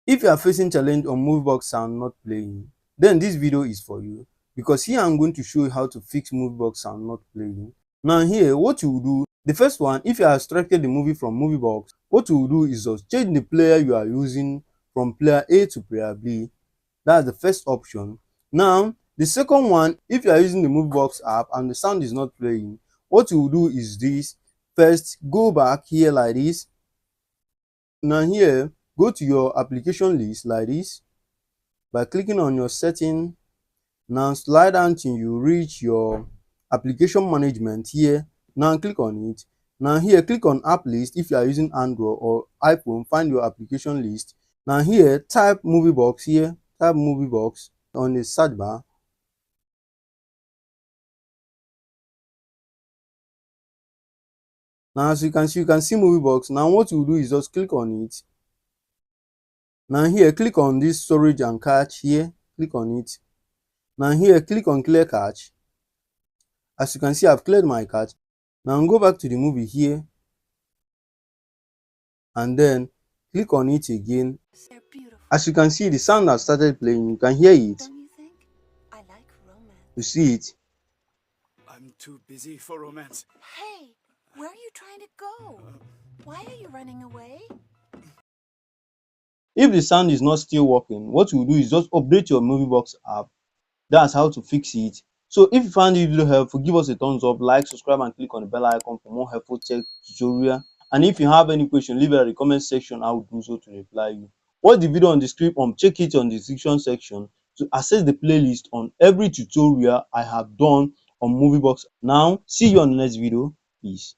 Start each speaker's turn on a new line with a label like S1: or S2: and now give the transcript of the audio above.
S1: If you are facing challenge on Moviebox sound not playing, then this video is for you, because here I'm going to show you how to fix Moviebox sound not playing. Now here, what you will do, the first one, if you have extracted the movie from Moviebox, what you will do is just change the player you are using from player A to player B. That's the first option. Now, the second one, if you are using the Moviebox app and the sound is not playing, what you will do is this. First, go back here like this. Now here, go to your application list like this by clicking on your setting. Now slide down till you reach your application management here. Now click on it. Now here, click on app list. If you are using Android or iPhone, find your application list. Now here, type Moviebox here. Type Moviebox on the search bar. Now as you can see Moviebox. Now what you do is just click on it. Now here, click on this storage and cache here. Click on it. Now here, click on clear cache. As you can see, I've cleared my cache. Now go back to the movie here and then click on it again. As you can see, the sound has started playing. You can hear it. You see it.
S2: I'm too busy for romance.
S3: Hey, where are you trying to go? Why are you running away?
S1: If the sound is not still working, what you do is just update your Moviebox app. That's how to fix it. So if you found this video helpful, give us a thumbs up, like, subscribe, and click on the bell icon for more helpful tech tutorial. And if you have any question, leave it in the comment section. I will do so to reply you. Watch the video on the screen, check it on the description section to access the playlist on every tutorial I have done on Moviebox. Now, see you on the next video. Peace.